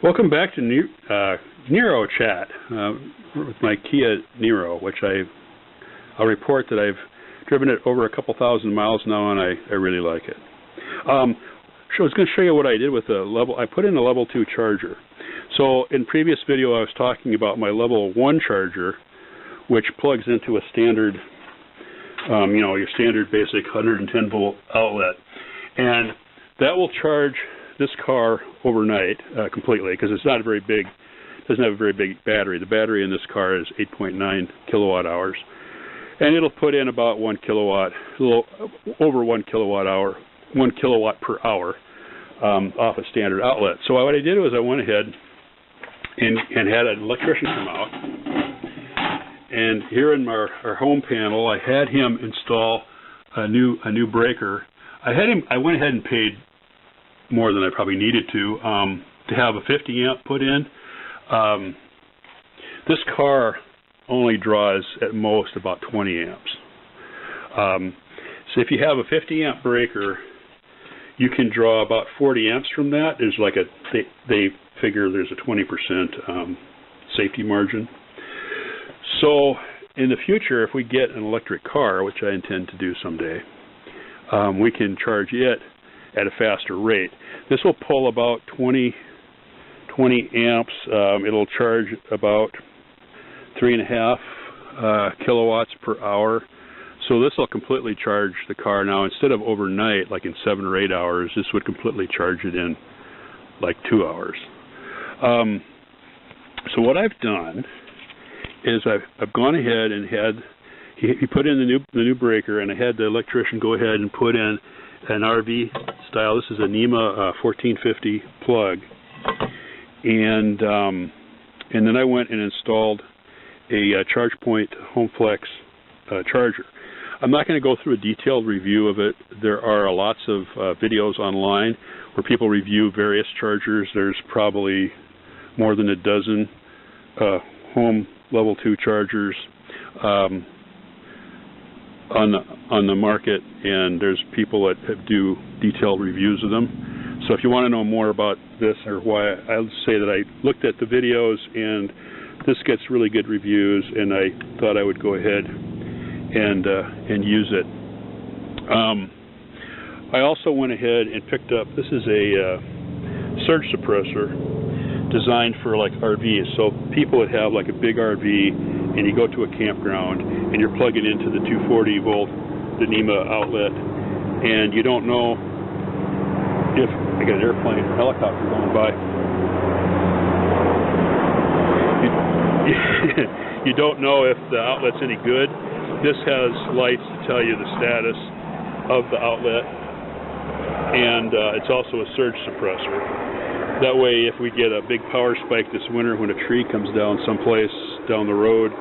Welcome back to Niro chat with my Kia Niro, which I'll report that I've driven it over a couple thousand miles now, and I really like it. I was going to show you what I did with I put in a level 2 charger. So in previous video I was talking about my level 1 charger, which plugs into a standard, your standard basic 110 volt outlet, and that will charge this car overnight completely, because it's not a very big, doesn't have a very big battery. The battery in this car is 8.9 kilowatt hours, and it'll put in about 1 kilowatt, a little over 1 kilowatt hour, 1 kilowatt per hour off a standard outlet. So what I did was I went ahead and had an electrician come out, and here in our home panel I had him install a new breaker. I went ahead and paid more than I probably needed to have a 50 amp put in. This car only draws at most about 20 amps. So if you have a 50 amp breaker, you can draw about 40 amps from that. There's like they figure there's a 20% safety margin. So in the future, if we get an electric car, which I intend to do someday, we can charge it at a faster rate. This will pull about 20 amps. It'll charge about 3.5 kilowatts per hour. So this will completely charge the car. Now, instead of overnight, like in 7 or 8 hours, this would completely charge it in like 2 hours. So what I've done is I've gone ahead and had he put in the new breaker, and I had the electrician go ahead and put in an RV style. This is a NEMA 1450 plug, and then I went and installed a Chargepoint HomeFlex charger. I'm not going to go through a detailed review of it. There are lots of videos online where people review various chargers. There's probably more than a dozen home level 2 chargers on the market, and there's people that do detailed reviews of them. So if you want to know more about this, or why, I'll say that I looked at the videos and this gets really good reviews, and I thought I would go ahead and use it. I also went ahead and picked up, this is a surge suppressor designed for like RVs. So people that have like a big RV and you go to a campground and you're plugging into the 240 volt, the NEMA outlet, and you don't know if, I got an airplane, helicopter going by. You don't know if the outlet's any good. This has lights to tell you the status of the outlet, and it's also a surge suppressor. That way, if we get a big power spike this winter when a tree comes down someplace down the road,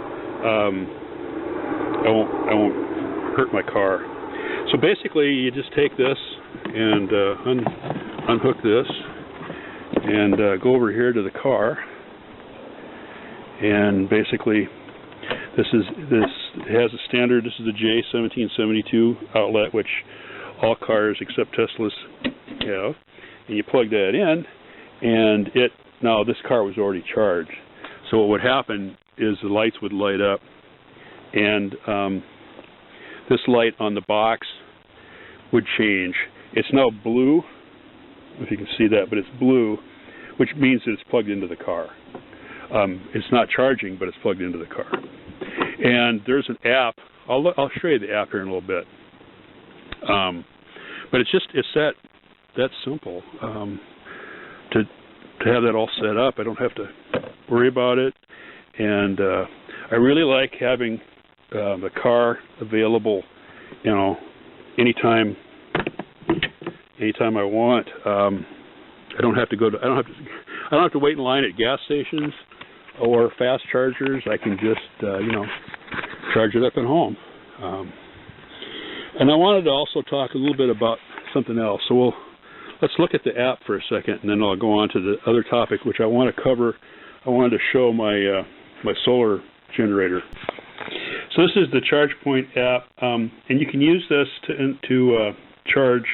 I won't hurt my car. So basically, you just take this and unhook this and go over here to the car, and basically this has a standard. This is a J1772 outlet, which all cars except Teslas have, and you plug that in. And now this car was already charged. So what would happen is the lights would light up, and this light on the box would change. It's now blue, if you can see that, but it's blue, which means that it's plugged into the car. It's not charging, but it's plugged into the car. And there's an app. I'll show you the app here in a little bit. But it's that simple. To have that all set up, I don't have to worry about it, and I really like having the car available, anytime I want. I don't have to wait in line at gas stations or fast chargers. I can just charge it up at home. And I wanted to also talk a little bit about something else. So let's look at the app for a second, and then I'll go on to the other topic, which I want to cover. I wanted to show my solar generator. So this is the Chargepoint app, and you can use this to charge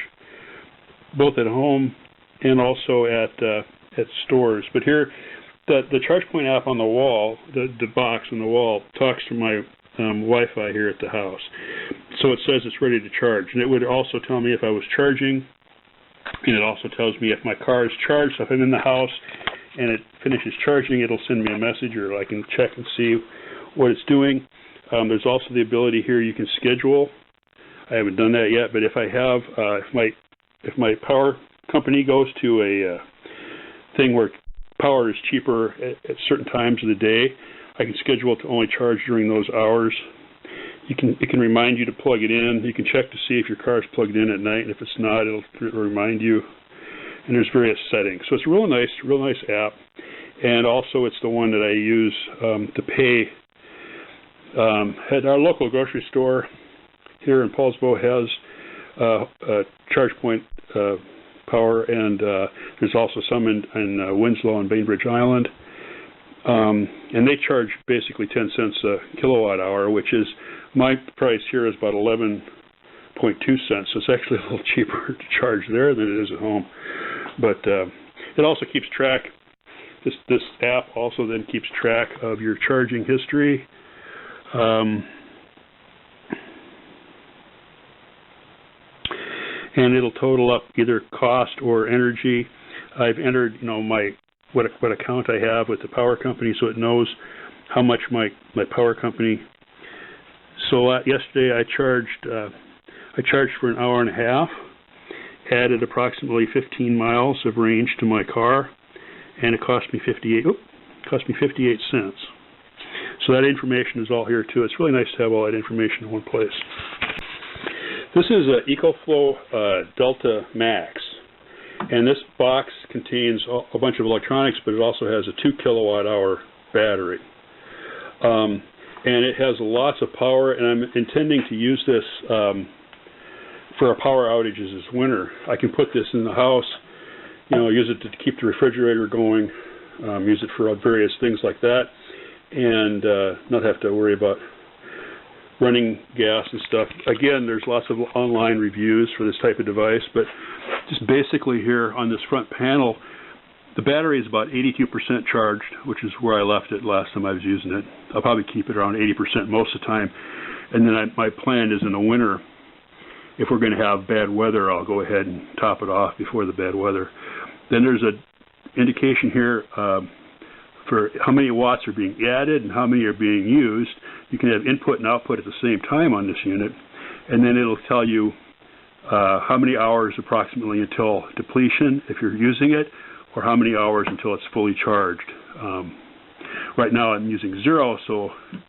both at home and also at at stores. But here, the Chargepoint app on the wall, the box on the wall, talks to my Wi-Fi here at the house. So it says it's ready to charge. And it would also tell me if I was charging, and it also tells me if my car is charged. So if I'm in the house and it finishes charging, it'll send me a message, or I can check and see what it's doing. There's also the ability here you can schedule. I haven't done that yet, but if I have, if my power company goes to a thing where power is cheaper at certain times of the day, I can schedule it to only charge during those hours. It can remind you to plug it in. You can check to see if your car is plugged in at night, and if it's not, it'll remind you. And there's various settings. So it's a real nice app. And also, it's the one that I use to pay. At our local grocery store here in Paulsbo has Chargepoint power, and there's also some in Winslow and Bainbridge Island. And they charge basically 10 cents a kilowatt hour, which is, my price here is about 11.2 cents. So it's actually a little cheaper to charge there than it is at home. But it also keeps track, this app also then keeps track of your charging history. And it'll total up either cost or energy. I've entered, what account I have with the power company, so it knows how much my power company. So yesterday I charged for an hour and a half, added approximately 15 miles of range to my car, and it cost me 58 cents. So that information is all here too. It's really nice to have all that information in one place. This is an Ecoflow Delta Max, and this box contains a bunch of electronics, but it also has a 2 kilowatt hour battery. And it has lots of power, and I'm intending to use this for our power outages this winter. I can put this in the house, use it to keep the refrigerator going, use it for various things like that, and not have to worry about running gas and stuff. Again, there's lots of online reviews for this type of device, but just basically here on this front panel, the battery is about 82% charged, which is where I left it last time I was using it. I'll probably keep it around 80% most of the time. And then my plan is in the winter, if we're going to have bad weather, I'll go ahead and top it off before the bad weather. Then there's an indication here for how many watts are being added and how many are being used. You can have input and output at the same time on this unit, and then it'll tell you how many hours approximately until depletion if you're using it, or how many hours until it's fully charged. Right now I'm using 0, so it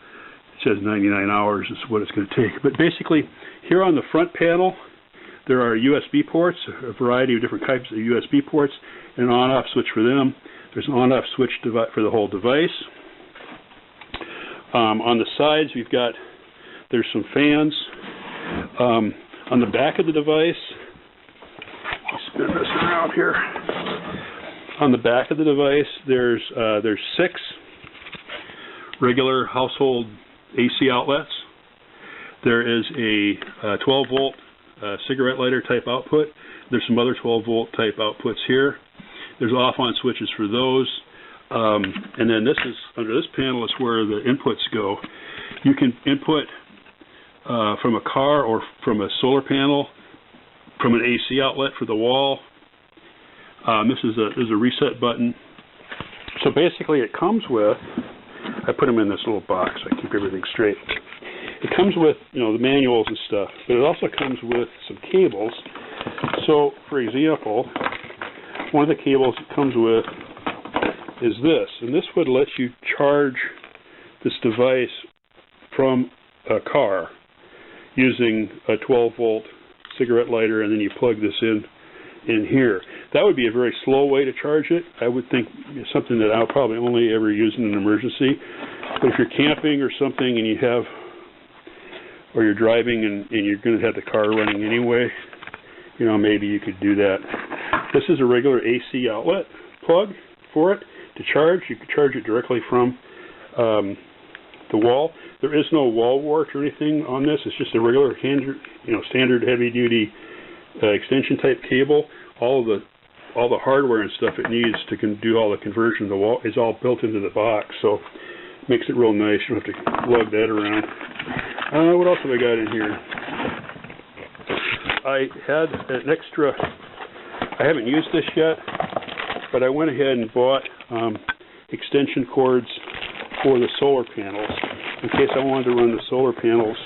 says 99 hours is what it's going to take. But basically, here on the front panel, there are USB ports, a variety of different types of USB ports, and an on-off switch for them. There's an on-off switch for the whole device. On the sides, there's some fans. On the back of the device, I'll spin this around here. On the back of the device, there's 6 regular household AC outlets. There is a 12-volt cigarette lighter type output. There's some other 12-volt type outputs here. There's off-on switches for those. And then under this panel is where the inputs go. You can input from a car or from a solar panel, from an AC outlet for the wall. There's a reset button. So basically it comes with, I put them in this little box, I keep everything straight. It comes with, the manuals and stuff, but it also comes with some cables. So, for example, one of the cables it comes with is this, and this would let you charge this device from a car using a 12-volt cigarette lighter, and then you plug this in here. That would be a very slow way to charge it. I would think something that I'll probably only ever use in an emergency. But if you're camping or something and or you're driving and you're going to have the car running anyway, maybe you could do that. This is a regular AC outlet plug for it to charge. You can charge it directly from the wall. There is no wall wart or anything on this. It's just a regular standard heavy-duty extension type cable. All of the all the hardware and stuff it needs to do all the conversion. The wall is all built into the box, so it makes it real nice. You don't have to lug that around. What else have I got in here? I had an extra. I haven't used this yet, but I went ahead and bought extension cords for the solar panels in case I wanted to run the solar panels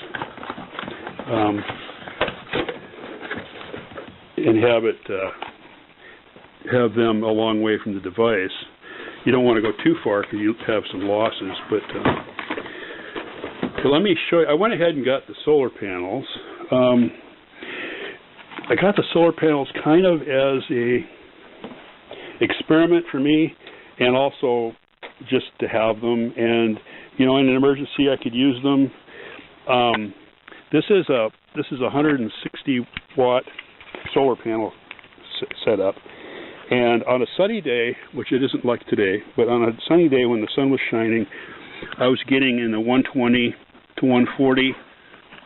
and have them a long way from the device. You don't want to go too far because you have some losses. But so let me show you. I went ahead and got the solar panels. I got the solar panels kind of as a experiment for me, and also just to have them. And you know, in an emergency, I could use them. This is a 160 watt solar panel setup. And on a sunny day, which it isn't like today, but on a sunny day when the sun was shining, I was getting in the 120 to 140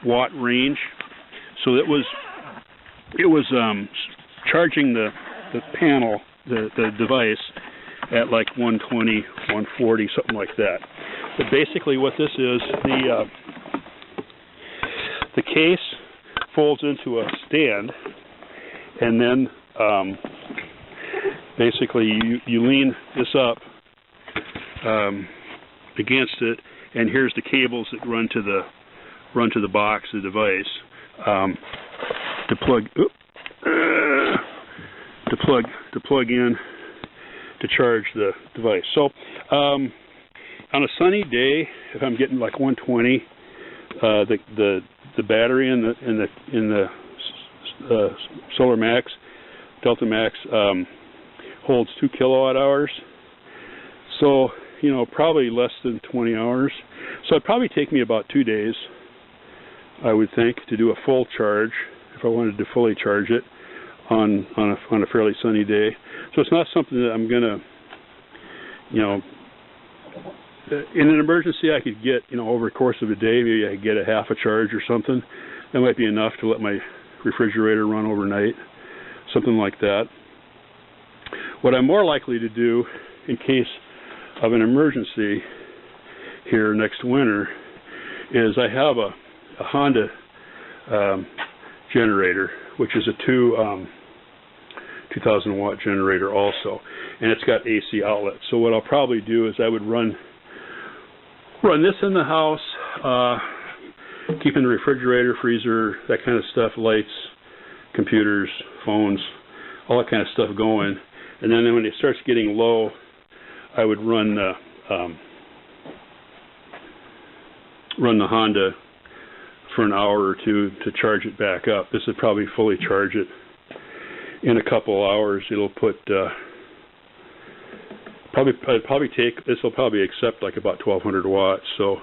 watt range. So it was charging the panel, the device, at like 120, 140, something like that. But basically what this is, the case folds into a stand, and then basically you lean this up against it, and here's the cables that run to the box, the device, to plug in to charge the device. So on a sunny day, if I'm getting like 120, the battery in the Solar Max, Delta Max, holds 2 kilowatt hours. So, you know, probably less than 20 hours. So it'd probably take me about 2 days, I would think, to do a full charge if I wanted to fully charge it on a fairly sunny day. So it's not something that I'm gonna, you know, in an emergency I could get, you know, over the course of a day, maybe I could get a half a charge or something. That might be enough to let my refrigerator run overnight, something like that. What I'm more likely to do in case of an emergency here next winter is I have a Honda generator, which is a 2,000 watt generator also, and it's got AC outlets. So what I'll probably do is I would run this in the house, keeping the refrigerator, freezer, that kind of stuff, lights, computers, phones, all that kind of stuff going. And then when it starts getting low, I would run the Honda for an hour or two to charge it back up. This would probably fully charge it in a couple hours. It'll put this will probably accept like about 1,200 watts. So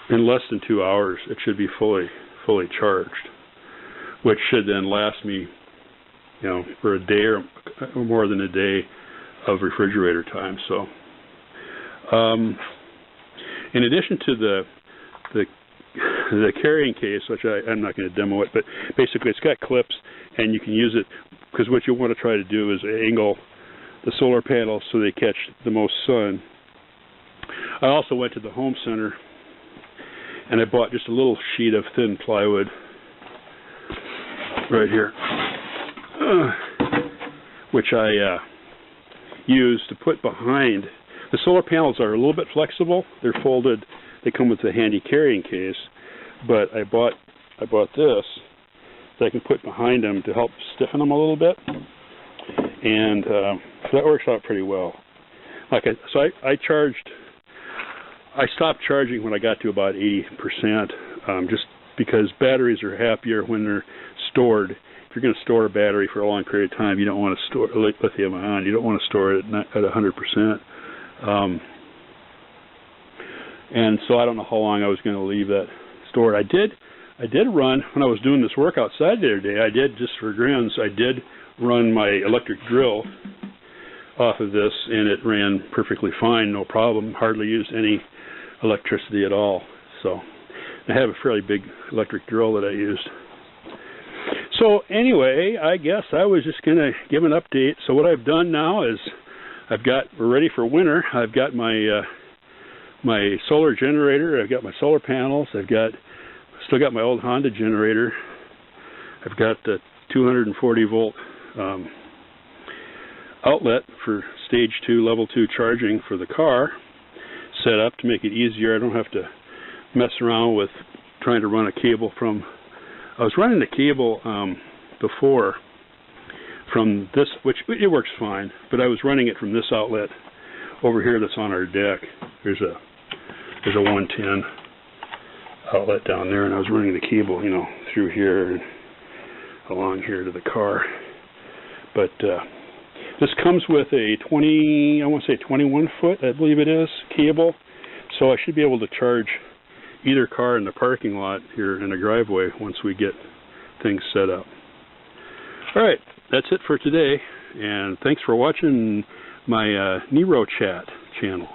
in less than 2 hours, it should be fully charged, which should then last me, you know, for a day or more than a day of refrigerator time. So, in addition to the carrying case, which I'm not going to demo it, but basically it's got clips, and you can use it because what you want to try to do is angle the solar panels so they catch the most sun. I also went to the home center and I bought just a little sheet of thin plywood right here, which I use to put behind. The solar panels are a little bit flexible. They're folded. They come with a handy carrying case, but I bought this that I can put behind them to help stiffen them a little bit, and so that works out pretty well. I stopped charging when I got to about 80%, just because batteries are happier when they're stored. If you're going to store a battery for a long period of time, you don't want to store lithium-ion. You don't want to store it at 100%. And so I don't know how long I was going to leave that stored. I did run, when I was doing this work outside the other day, I did, just for grins, I did run my electric drill off of this, and it ran perfectly fine, no problem, hardly used any electricity at all. So I have a fairly big electric drill that I used. So anyway, I guess I was just going to give an update. So what I've done now is we're ready for winter. I've got my my solar generator. I've got my solar panels. Still got my old Honda generator. I've got the 240 volt outlet for stage 2, level 2 charging for the car set up to make it easier. I don't have to mess around with trying to run a cable from. I was running the cable before from this, which it works fine, but I was running it from this outlet over here that's on our deck. There's a 110 outlet down there, and I was running the cable, you know, through here and along here to the car. But this comes with a 21 foot, I believe it is, cable, so I should be able to charge either car in the parking lot here in the driveway once we get things set up. Alright, that's it for today, and thanks for watching my Niro Chat channel.